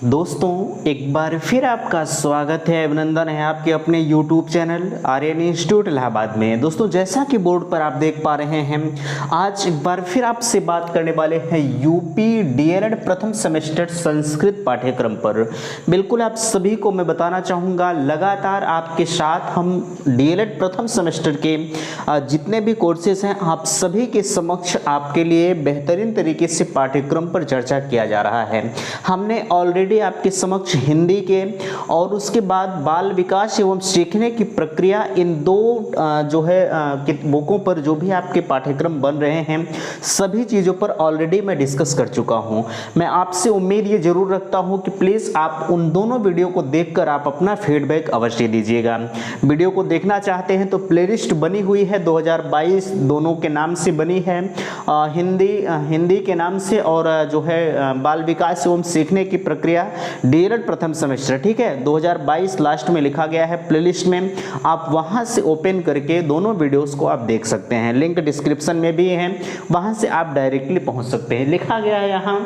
दोस्तों एक बार फिर आपका स्वागत है, अभिनंदन है आपके अपने YouTube channel Aryan institute Allahabad में। दोस्तों जैसा कि बोर्ड पर आप देख पा रहे हैं, आज एक बार फिर आपसे बात करने वाले हैं यूपी डीएलएड प्रथम सेमेस्टर संस्कृत पाठ्यक्रम पर। बिल्कुल आप सभी को मैं बताना चाहूँगा, लगातार आपके साथ हम डीएलएड प्रथम सेमेस्टर के जितने भी कोर्सेज हैं आप सभी के समक्ष आपके लिए बेहतरीन तरीके से पाठ्यक्रम पर चर्चा किया जा रहा है। हमने ऑलरेडी आपके समक्ष हिंदी के और उसके बाद बाल विकास एवं सीखने की प्रक्रिया, इन दो जो है बुकों पर जो भी आपके पाठ्यक्रम बन रहे हैं सभी चीज़ों पर ऑलरेडी मैं डिस्कस कर चुका हूं। मैं आपसे उम्मीद ये जरूर रखता हूं कि प्लीज़ आप उन दोनों वीडियो को देखकर आप अपना फीडबैक अवश्य दीजिएगा। वीडियो को देखना चाहते हैं तो प्लेलिस्ट बनी हुई है 2022 दोनों के नाम से बनी है, हिंदी के नाम से और जो है बाल विकास एवं सीखने की प्रक्रिया डीएलएड प्रथम सेमेस्टर, ठीक है, 2022 लास्ट में लिखा गया है प्लेलिस्ट में। आप वहां से ओपन करके दोनों वीडियोस को आप देख सकते हैं, लिंक डिस्क्रिप्शन में भी है, वहां से आप डायरेक्टली पहुंच सकते हैं। लिखा गया है यहाँ।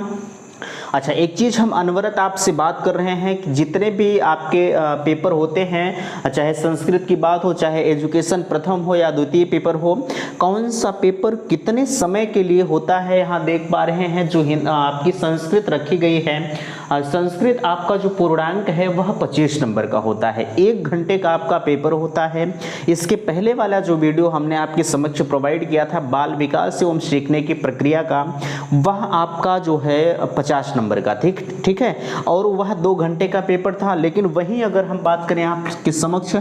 अच्छा, एक चीज़ हम अनवरत आपसे बात कर रहे हैं कि जितने भी आपके पेपर होते हैं, चाहे संस्कृत की बात हो, चाहे एजुकेशन प्रथम हो या द्वितीय पेपर हो, कौन सा पेपर कितने समय के लिए होता है यहाँ देख पा रहे हैं। जो आपकी संस्कृत रखी गई है, संस्कृत आपका जो पूर्णांक है वह 25 नंबर का होता है, 1 घंटे का आपका पेपर होता है। इसके पहले वाला जो वीडियो हमने आपके समक्ष प्रोवाइड किया था बाल विकास एवं सीखने की प्रक्रिया का, वह आपका जो है 50 नंबर का, ठीक है, और वह 2 घंटे का पेपर था। लेकिन वहीं अगर हम बात करें आपके समक्ष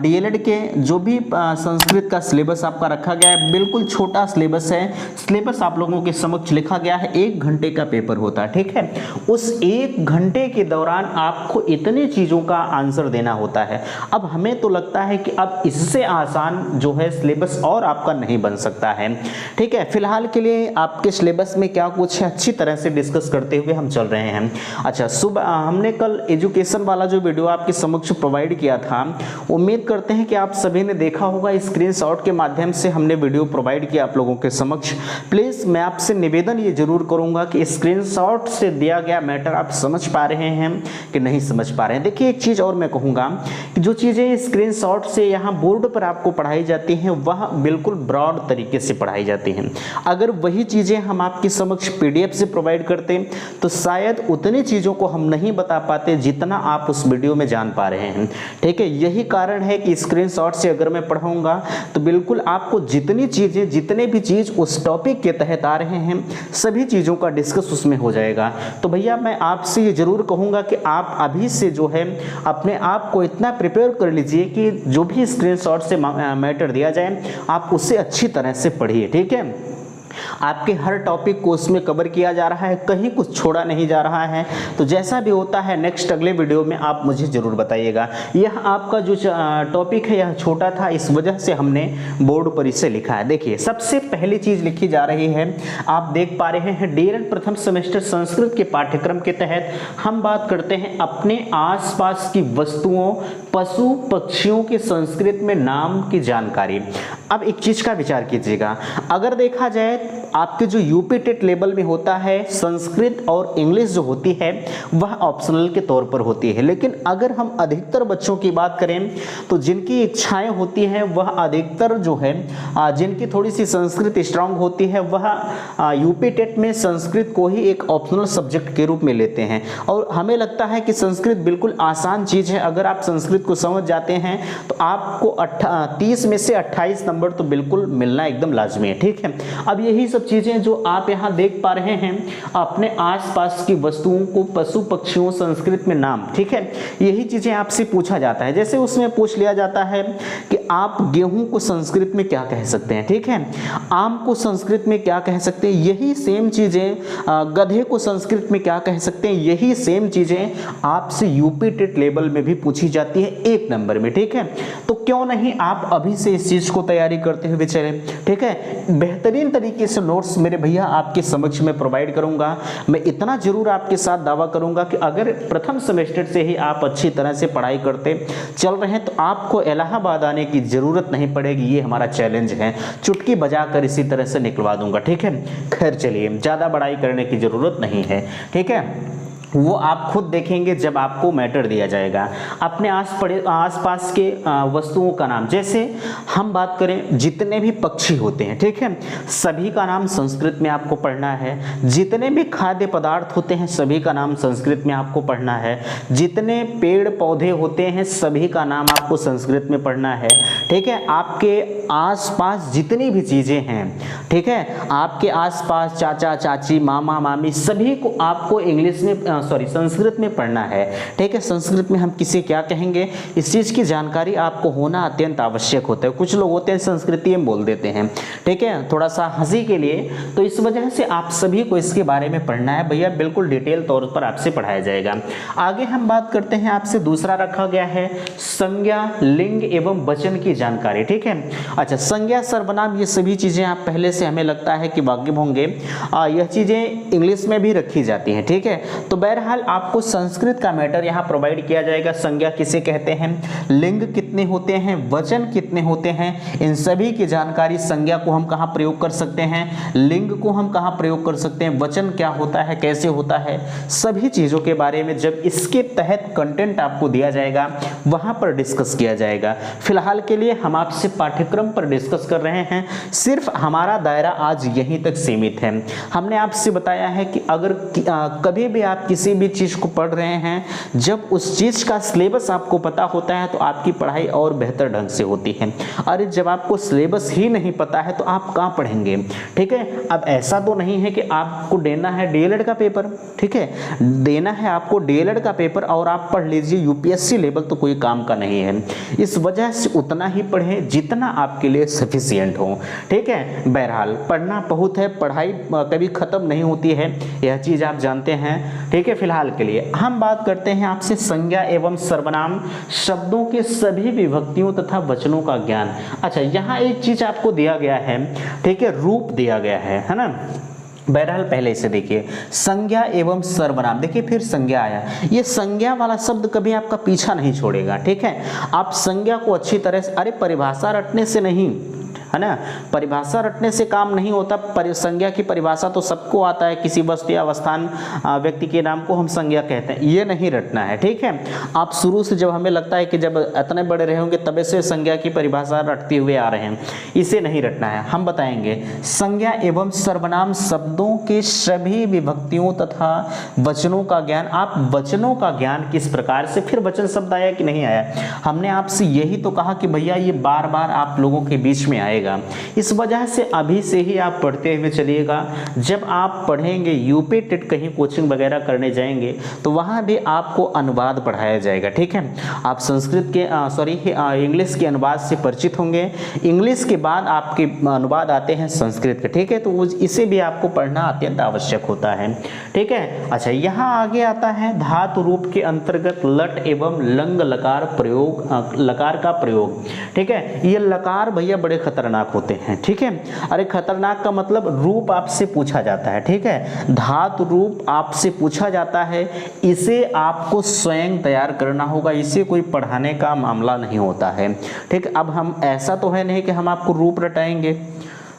डीएलएड के जो भी संस्कृत का सिलेबस आपका रखा गया है, बिल्कुल छोटा सिलेबस है। सिलेबस आप लोगों के समक्ष लिखा गया है, 1 घंटे का पेपर होता है, ठीक है। उस 1 घंटे के दौरान आपको इतनी चीज़ों का आंसर देना होता है। अब हमें तो लगता है कि अब इससे आसान जो है सिलेबस और आपका नहीं बन सकता है, ठीक है। फिलहाल के लिए आपके सिलेबस में क्या कुछ है अच्छी तरह से डिस्कस करते हुए हम चल रहे हैं। अच्छा, सुबह हमने कल एजुकेशन वाला जो वीडियो आपके समक्ष प्रोवाइड किया था, उम्मीद करते हैं कि आप सभी ने देखा होगा। स्क्रीनशॉट के माध्यम से हमने वीडियो प्रोवाइड किया आप लोगों के समक्ष। प्लीज़ मैं आपसे निवेदन ये जरूर करूंगा कि स्क्रीनशॉट से दिया गया मैटर आप समझ पा रहे हैं कि नहीं समझ पा रहे हैं। देखिए, एक चीज़ और मैं कहूँगा कि जो चीज़ें स्क्रीनशॉट से यहाँ बोर्ड पर आपको पढ़ाई जाती हैं वह बिल्कुल ब्रॉड तरीके से पढ़ाई जाती हैं। अगर वही चीज़ें हम आपके समक्ष पीडीएफ से प्रोवाइड करते तो शायद उतनी चीज़ों को हम नहीं बता पाते जितना आप उस वीडियो में जान पा रहे हैं, ठीक है। यही कारण है कि स्क्रीनशॉट से अगर मैं पढ़ाऊँगा तो बिल्कुल आपको जितनी चीज़ें, जितने भी चीज़ उस टॉपिक के तहत आ रहे हैं सभी चीज़ों का डिस्कस उसमें हो जाएगा। तो भैया मैं आपसे ये जरूर कहूँगा कि आप अभी से जो है अपने आप को इतना प्रिपेयर कर लीजिए कि जो भी स्क्रीनशॉट से मैटर दिया जाए आप उसे अच्छी तरह से पढ़िए, ठीक है। आपके हर टॉपिक को उसमें कवर किया जा रहा है, कहीं कुछ छोड़ा नहीं जा रहा है। तो जैसा भी होता है नेक्स्ट अगले वीडियो में आप मुझे ज़रूर बताइएगा। यह आपका जो टॉपिक है यह छोटा था, इस वजह से हमने बोर्ड पर इसे लिखा है। देखिए, सबसे पहली चीज़ लिखी जा रही है, आप देख पा रहे हैं डीएलएड प्रथम सेमेस्टर संस्कृत के पाठ्यक्रम के तहत हम बात करते हैं अपने आसपास की वस्तुओं, पशु पक्षियों के संस्कृत में नाम की जानकारी। अब एक चीज़ का विचार कीजिएगा, अगर देखा जाए आपके जो यूपी टेट लेवल में होता है संस्कृत और इंग्लिश जो होती है वह ऑप्शनल के तौर पर होती है। लेकिन अगर हम अधिकतर बच्चों की बात करें तो जिनकी इच्छाएं होती हैं वह अधिकतर जो है जिनकी थोड़ी सी संस्कृत स्ट्रांग होती है वह यूपी टेट में संस्कृत को ही एक ऑप्शनल सब्जेक्ट के रूप में लेते हैं। और हमें लगता है कि संस्कृत बिल्कुल आसान चीज़ है, अगर आप संस्कृत को समझ जाते हैं तो आपको 30 में से 28 नंबर तो बिल्कुल मिलना एकदम लाजमी है, ठीक है। अब यही सब चीजें जो आप यहाँ देख पा रहे हैं अपने आसपास की वस्तुओं को, पशु पक्षियों संस्कृत में नाम, ठीक है, यही चीजें आपसे पूछा जाता है। जैसे उसमें पूछ लिया जाता है कि आप गेहूं को संस्कृत में क्या कह सकते हैं, ठीक है, आम को संस्कृत में क्या कह सकते हैं, यही सेम चीजें गधे को संस्कृत में क्या कह सकते हैं, यही सेम चीजें आपसे यूपी टेट लेवल में भी पूछी जाती है 1 नंबर में, ठीक है। तो क्यों नहीं आप अभी से इस चीज को तैयारी करते हुए चले, ठीक है। बेहतरीन तरीके से नोट्स मेरे भैया आपके समक्ष में प्रोवाइड करूंगा। मैं इतना जरूर आपके साथ दावा करूंगा कि अगर प्रथम सेमेस्टर से ही आप अच्छी तरह से पढ़ाई करते चल रहे हैं तो आपको इलाहाबाद आने की जरूरत नहीं पड़ेगी। ये हमारा चैलेंज है, चुटकी बजाकर इसी तरह से निकलवा दूंगा, ठीक है। खैर चलिए, ज़्यादा बड़ाई करने की जरूरत नहीं है, ठीक है। वो आप खुद देखेंगे जब आपको मैटर दिया जाएगा। अपने आसपास के वस्तुओं का नाम, जैसे हम बात करें जितने भी पक्षी होते हैं, ठीक है, सभी का नाम संस्कृत में आपको पढ़ना है। जितने भी खाद्य पदार्थ होते हैं सभी का नाम संस्कृत में आपको पढ़ना है। जितने पेड़ पौधे होते हैं सभी का नाम आपको संस्कृत में पढ़ना है, ठीक है। आपके आसपास जितनी भी चीज़ें हैं, ठीक है, आपके आसपास चाचा चाची मामा मामी सभी को आपको इंग्लिश में संस्कृत में पढ़ना है, ठीक है। संस्कृत में हम किसे क्या कहेंगे, इस चीज़ की जानकारी आपको होना अत्यंत आवश्यक होता है। कुछ लोग होते हैं संस्कृति में बोल देते हैं, ठीक है, थोड़ा सा हंसी के लिए, तो इस वजह से आप सभी को इसके बारे में पढ़ना है भैया, बिल्कुल डिटेल तौर पर आपसे पढ़ाया जाएगा। आगे हम बात करते हैं, आपसे दूसरा रखा गया है संज्ञा, लिंग एवं वचन की जानकारी, ठीक है। अच्छा, संज्ञा, सर्वनाम, ये सभी चीज़ें आप पहले से हमें लगता है कि वाकिफ होंगे। यह चीज़ें इंग्लिश में भी रखी जाती हैं, ठीक है। तो बहरहाल आपको संस्कृत का मैटर यहाँ प्रोवाइड किया जाएगा। संज्ञा किसे कहते हैं, लिंग कितने होते हैं, वचन कितने होते हैं, इन सभी की जानकारी। संज्ञा को हम कहाँ प्रयोग कर सकते हैं, लिंग को हम कहाँ प्रयोग कर सकते हैं, वचन क्या होता है, कैसे होता है, सभी चीज़ों के बारे में जब इसके तहत कंटेंट आपको दिया जाएगा वहाँ पर डिस्कस किया जाएगा। फिलहाल के लिए हम आपसे पाठ्यक्रम पर डिस्कस कर रहे हैं, सिर्फ हमारा दायरा आज यहीं तक सीमित है। हमने आपसे बताया है कि अगर कभी भी आप किसी भी चीज़ को पढ़ रहे हैं, जब उस चीज़ का सिलेबस आपको पता होता है तो आपकी पढ़ाई और बेहतर ढंग से होती है। अरे जब आपको सिलेबस ही नहीं पता है तो आप कहाँ पढ़ेंगे, ठीक है। अब ऐसा तो नहीं है कि आपको देना है डीएलएड का पेपर, ठीक है, देना है आपको डीएलएड का पेपर और आप पढ़ लीजिए यूपीएससी लेवल, तो कोई काम का नहीं है। इस वजह से उतना ही पढ़ें जितना आपके लिए सफिशिएंट हो, ठीक है। बहरहाल पढ़ना बहुत है, पढ़ाई कभी ख़त्म नहीं होती है, यह चीज़ आप जानते हैं, ठीक है। फिलहाल के लिए हम बात करते हैं आपसे संज्ञा एवं सर्वनाम शब्दों के सभी विभक्तियों तथा वचनों का ज्ञान। अच्छा, यहाँ एक चीज़ आपको दिया गया है, ठीक है, रूप दिया गया है ना। बहरहाल पहले इसे देखिए, संज्ञा एवं सर्वनाम, देखिए फिर संज्ञा आया। ये संज्ञा वाला शब्द कभी आपका पीछा नहीं छोड़ेगा, ठीक है। आप संज्ञा को अच्छी तरह से, अरे परिभाषा रटने से नहीं, है ना, परिभाषा रटने से काम नहीं होता। संज्ञा की परिभाषा तो सबको आता है, किसी वस्तु या अवस्थान व्यक्ति के नाम को हम संज्ञा कहते हैं, ये नहीं रटना है, ठीक है। आप शुरू से, जब हमें लगता है कि जब इतने बड़े रहे होंगे तब से संज्ञा की परिभाषा रटते हुए आ रहे हैं, इसे नहीं रटना है। हम बताएंगे संज्ञा एवं सर्वनाम शब्दों के सभी विभक्तियों तथा वचनों का ज्ञान। आप वचनों का ज्ञान किस प्रकार से, फिर वचन शब्द आया कि नहीं आया, हमने आपसे यही तो कहा कि भैया ये बार बार आप लोगों के बीच में आएगा। इस वजह से अभी से ही आप पढ़ते हुए चलिएगा। जब आप पढ़ेंगे यूपी टेट कहीं कोचिंग वगैरह करने जाएंगे तो वहां भी आपको अनुवाद पढ़ाया जाएगा, ठीक है। आप संस्कृत के इंग्लिश के अनुवाद से परिचित होंगे, इंग्लिश के बाद आपके अनुवाद आते हैं संस्कृत के, ठीक है। तो इसे भी आपको पढ़ना अत्यंत आवश्यक होता है, ठीक है। अच्छा, यहाँ आगे आता है धातु रूप के अंतर्गत लट एवं लंग लकार प्रयोग, लकार का प्रयोग, ठीक है। ये लकार भैया बड़े खतरनाक होते हैं, ठीक है। अरे खतरनाक का मतलब रूप आपसे पूछा जाता है, ठीक है, धातु रूप आपसे पूछा जाता है, इसे आपको स्वयं तैयार करना होगा, इसे कोई पढ़ाने का मामला नहीं होता है, ठीक। अब हम ऐसा तो है नहीं कि हम आपको रूप रटाएंगे,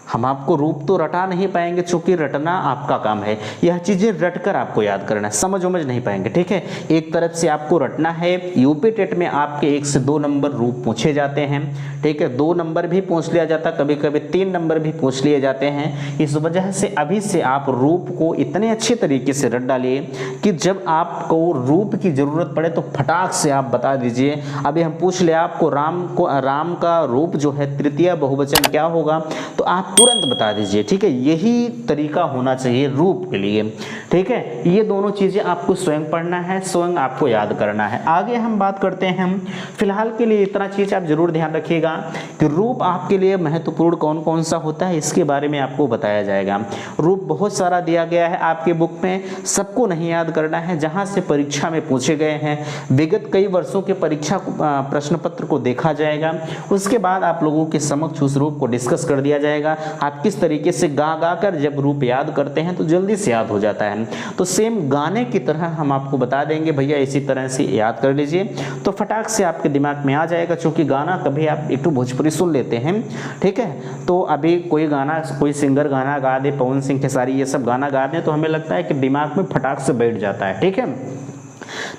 हम आपको रूप तो रटा नहीं पाएंगे, चूंकि रटना आपका काम है, यह चीज़ें रटकर आपको याद करना है, समझ नहीं पाएंगे, ठीक है। एक तरफ से आपको रटना है। यूपी टेट में आपके 1 से 2 नंबर रूप पूछे जाते हैं, ठीक है, 2 नंबर भी पूछ लिया जाता, कभी कभी 3 नंबर भी पूछ लिए जाते हैं। इस वजह से अभी से आप रूप को इतने अच्छे तरीके से रट डालिए कि जब आपको रूप की जरूरत पड़े तो फटाक से आप बता दीजिए। अभी हम पूछ ले आपको राम का रूप जो है तृतीय बहुवचन क्या होगा, तो आप तुरंत बता दीजिए, ठीक है। यही तरीका होना चाहिए रूप के लिए, ठीक है। ये दोनों चीजें आपको स्वयं पढ़ना है, स्वयं आपको याद करना है। आगे हम बात करते हैं, फिलहाल के लिए इतना चीज आप जरूर ध्यान रखिएगा कि रूप आपके लिए महत्वपूर्ण कौन कौन सा होता है, इसके बारे में आपको बताया जाएगा। रूप बहुत सारा दिया गया है आपके बुक में, सबको नहीं याद करना है, जहां से परीक्षा में पूछे गए हैं, विगत कई वर्षों के परीक्षा प्रश्न पत्र को देखा जाएगा, उसके बाद आप लोगों के समक्ष उस रूप को डिस्कस कर दिया जाएगा। जाएगा। आप किस तरीके से गा गा कर जब रूप याद करते हैं तो जल्दी से याद हो जाता है। तो सेम गाने की तरह हम आपको बता देंगे भैया इसी तरह से याद कर लीजिए, तो फटाक से आपके दिमाग में आ जाएगा। क्योंकि गाना कभी आप एक तो भोजपुरी सुन लेते हैं, ठीक है, तो अभी कोई गाना, कोई सिंगर गाना गा दे, पवन सिंह खेसारी ये सब गाना गा दे, तो हमें लगता है कि दिमाग में फटाक से बैठ जाता है, ठीक है।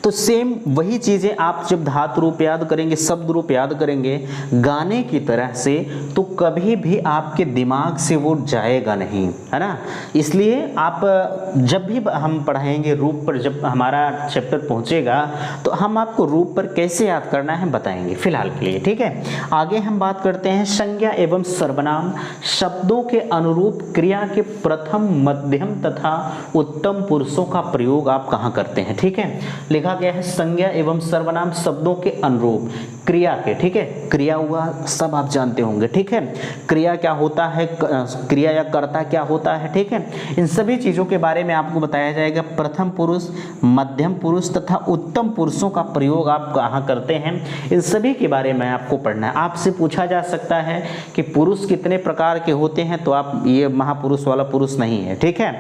तो सेम वही चीजें आप जब धातु रूप याद करेंगे, शब्द रूप याद करेंगे गाने की तरह से, तो कभी भी आपके दिमाग से वो जाएगा नहीं, है ना। इसलिए आप जब भी हम पढ़ाएंगे रूप पर, जब हमारा चैप्टर पहुंचेगा तो हम आपको रूप पर कैसे याद करना है बताएंगे फिलहाल के लिए, ठीक है। आगे हम बात करते हैं संज्ञा एवं सर्वनाम शब्दों के अनुरूप क्रिया के प्रथम, मध्यम तथा उत्तम पुरुषों का प्रयोग आप कहाँ करते हैं, ठीक है। लिखा गया है संज्ञा एवं सर्वनाम शब्दों के अनुरूप क्रिया के, ठीक है। क्रिया हुआ सब आप जानते होंगे, ठीक है। क्रिया क्या होता है, क्रिया या कर्ता क्या होता है, ठीक है। इन सभी चीजों के बारे में आपको बताया जाएगा। प्रथम पुरुष, मध्यम पुरुष तथा उत्तम पुरुषों का प्रयोग आप कहाँ करते हैं, इन सभी के बारे में आपको पढ़ना है। आपसे पूछा जा सकता है कि पुरुष कितने प्रकार के होते हैं, तो आप ये महापुरुष वाला पुरुष नहीं है, ठीक है,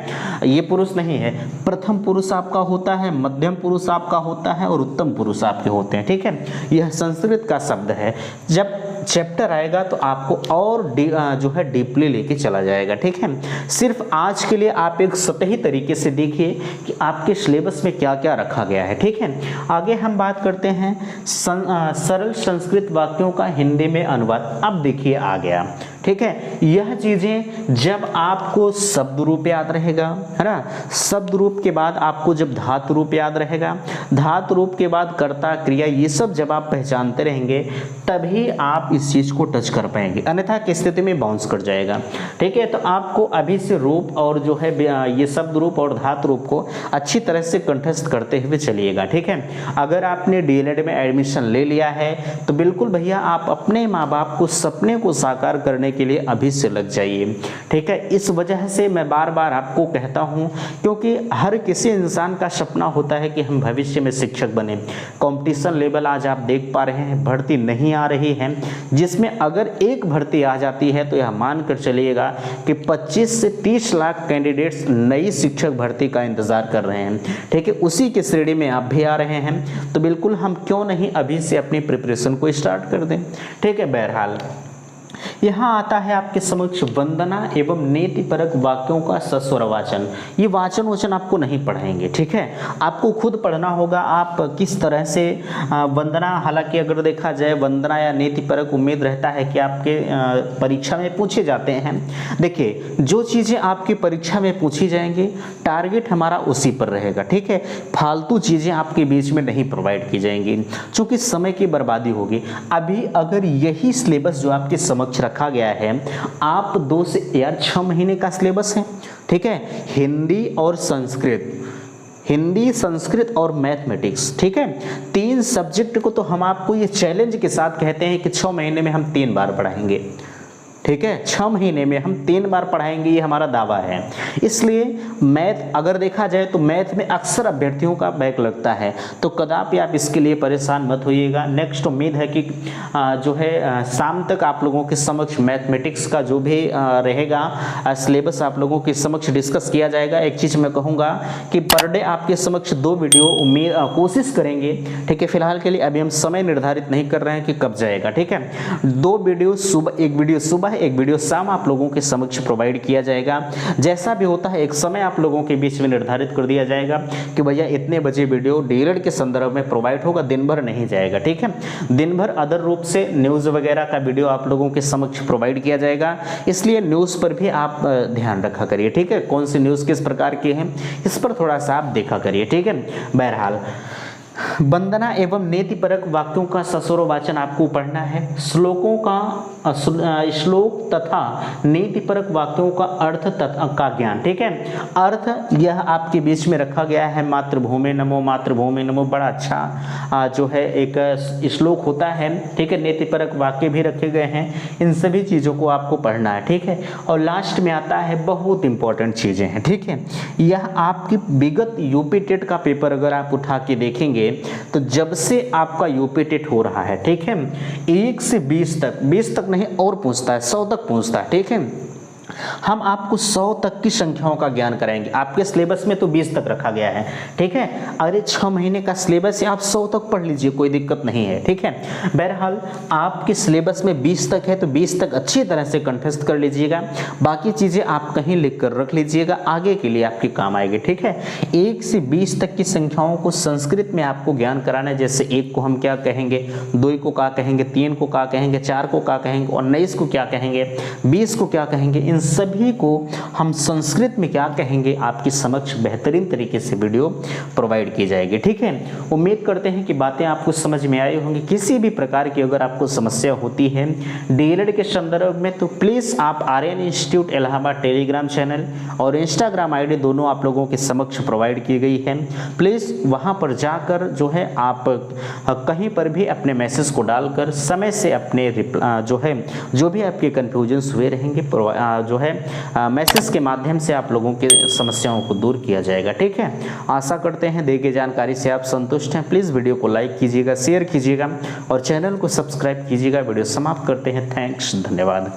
ये पुरुष नहीं है। प्रथम पुरुष आपका होता है, मध्यम पुरुष आपका होता है और उत्तम पुरुष आपके होते हैं, ठीक है। यह संस्कृत का शब्द है। जब चैप्टर आएगा तो आपको और जो है डीपली लेके चला जाएगा, ठीक है। सिर्फ आज के लिए आप एक सतही तरीके से देखिए कि आपके सिलेबस में क्या क्या रखा गया है, ठीक है। आगे हम बात करते हैं सरल संस्कृत वाक्यों का हिंदी में अनुवाद। अब देखिए आ गया, ठीक है। यह चीजें जब आपको शब्द रूप याद रहेगा, है ना, शब्द रूप के बाद आपको जब धातु रूप याद रहेगा, धातु रूप के बाद कर्ता, क्रिया, ये सब जब आप पहचानते रहेंगे तभी आप इस चीज को टच कर पाएंगे, अन्यथा की स्थिति में बाउंस कर जाएगा, ठीक है। तो आपको अभी से रूप और जो है ये शब्द रूप और धातु रूप को अच्छी तरह से कंठस्थ करते हुए चलिएगा, ठीक है। अगर आपने डीएलएड में एडमिशन ले लिया है तो बिल्कुल भैया आप अपने माँ बाप को सपने को साकार करने के लिए अभी से लग जाइए, ठीक है। इस वजह से मैं बार बार आपको कहता हूं, क्योंकि हर किसी इंसान का सपना होता है कि हम भविष्य में शिक्षक बने। कंपटीशन लेवल आज आप देख पा रहे हैं, भर्ती नहीं आ रही है, जिसमें अगर एक भर्ती आ जाती है तो यह मानकर चलिएगा कि 25 से 30 लाख कैंडिडेट्स नई शिक्षक भर्ती का इंतजार कर रहे हैं, ठीक है। उसी की श्रेणी में आप भी आ रहे हैं, तो बिल्कुल हम क्यों नहीं अभी से अपनी प्रिपरेशन को स्टार्ट कर दें, ठीक है। बहरहाल यहाँ आता है आपके समक्ष वंदना एवं नीतिपरक वाक्यों का सस्वर वाचन। ये वाचन वचन आपको नहीं पढ़ाएंगे, ठीक है, आपको खुद पढ़ना होगा। आप किस तरह से वंदना, हालांकि अगर देखा जाए वंदना या नीतिपरक उम्मीद रहता है कि आपके परीक्षा में पूछे जाते हैं। देखिए जो चीज़ें आपकी परीक्षा में पूछी जाएंगी टारगेट हमारा उसी पर रहेगा, ठीक है। फालतू चीज़ें आपके बीच में नहीं प्रोवाइड की जाएंगी, चूँकि समय की बर्बादी होगी। अभी अगर यही सिलेबस जो आपके समक्ष रखा गया है, आप 2 से 6 महीने का सिलेबस है, ठीक है, हिंदी और संस्कृत, हिंदी, संस्कृत और मैथमेटिक्स, ठीक है, 3 सब्जेक्ट को तो हम आपको ये चैलेंज के साथ कहते हैं कि 6 महीने में हम 3 बार पढ़ाएंगे, ठीक है। 6 महीने में हम 3 बार पढ़ाएंगे, ये हमारा दावा है। इसलिए मैथ अगर देखा जाए तो मैथ में अक्सर अभ्यर्थियों का बैक लगता है, तो कदापि आप इसके लिए परेशान मत होइएगा। नेक्स्ट उम्मीद है कि जो है शाम तक आप लोगों के समक्ष मैथमेटिक्स का जो भी रहेगा सिलेबस आप लोगों के समक्ष डिस्कस किया जाएगा। एक चीज़ मैं कहूँगा कि पर डे आपके समक्ष 2 वीडियो कोशिश करेंगे, ठीक है। फिलहाल के लिए अभी हम समय निर्धारित नहीं कर रहे हैं कि कब जाएगा, ठीक है। 2 वीडियो सुबह, एक वीडियो सुबह, एक वीडियो शाम आप लोगों के समक्ष प्रोवाइड किया जाएगा। जैसा भी होता है एक समय आप लोगों के बीच में निर्धारित कर दिया जाएगा कि भैया इतने बजे वीडियो डीएलएड के संदर्भ में प्रोवाइड होगा, दिन भर नहीं जाएगा, ठीक है। दिन भर अदर रूप से न्यूज़ वगैरह का वीडियो आप लोगों के समक्ष प्रोवाइड किया जाएगा, इसलिए न्यूज़ पर भी आप ध्यान रखा करिए, ठीक है। कौन सी न्यूज़ किस प्रकार की है इस पर थोड़ा सा आप देखा करिए, ठीक है। बहरहाल वंदना एवं नीतिपरक वाक्यों का सस्वर वाचन आपको पढ़ना है। श्लोकों का श्लोक तथा नीतिपरक वाक्यों का अर्थ का ज्ञान, ठीक है। अर्थ यह आपके बीच में रखा गया है, मातृभूमि नमो, मातृभूमि नमो, बड़ा अच्छा जो है एक श्लोक होता है, ठीक है। नीतिपरक वाक्य भी रखे गए हैं, इन सभी चीज़ों को आपको पढ़ना है, ठीक है। और लास्ट में आता है बहुत इंपॉर्टेंट चीज़ें हैं, ठीक है। यह आपकी विगत यूपी टेट का पेपर अगर आप उठा के देखेंगे तो जब से आपका यूपी टेट हो रहा है, ठीक है, 1 से 20 तक, 20 तक नहीं और पूछता है, 100 तक पूछता है, ठीक है, हम आपको 100 तक की संख्याओं का ज्ञान कराएंगे। आपके सिलेबस में तो 20 तक रखा गया है, ठीक है, अरे 6 महीने का सिलेबस है, आप 100 तक पढ़ लीजिए, कोई दिक्कत नहीं है, ठीक है। बहरहाल आपके सिलेबस में 20 तक है तो 20 तक अच्छी तरह से कंठस्थ कर लीजिएगा, बाकी चीजें आप कहीं लिख कर रख लीजिएगा, आगे के लिए आपके काम आएगी, ठीक है। 1 से 20 तक की संख्याओं को संस्कृत में आपको ज्ञान कराना है। जैसे 1 को हम क्या कहेंगे, 2 को क्या कहेंगे, 3 को क्या कहेंगे, 4 को क्या कहेंगे, 19 को क्या कहेंगे, 20 को क्या कहेंगे, इन सभी को हम संस्कृत में क्या कहेंगे, आपकी समक्ष बेहतरीन तरीके से वीडियो प्रोवाइड की जाएगी, ठीक है। उम्मीद करते हैं कि बातें आपको समझ में आई होंगी। किसी भी प्रकार की अगर आपको समस्या होती है डीएलएड के संदर्भ में तो प्लीज आप Aryan institute Allahabad Telegram channel और इंस्टाग्राम आईडी दोनों आप लोगों के समक्ष प्रोवाइड की गई है। प्लीज वहां पर जाकर जो है आप कहीं पर भी अपने मैसेज को डालकर समय से अपने जो है जो भी आपके कंफ्यूजन हुए रहेंगे जो है मैसेज के माध्यम से आप लोगों की समस्याओं को दूर किया जाएगा, ठीक है। आशा करते हैं दी गई जानकारी से आप संतुष्ट हैं। प्लीज़ वीडियो को लाइक कीजिएगा, शेयर कीजिएगा और चैनल को सब्सक्राइब कीजिएगा। वीडियो समाप्त करते हैं। थैंक्स, धन्यवाद।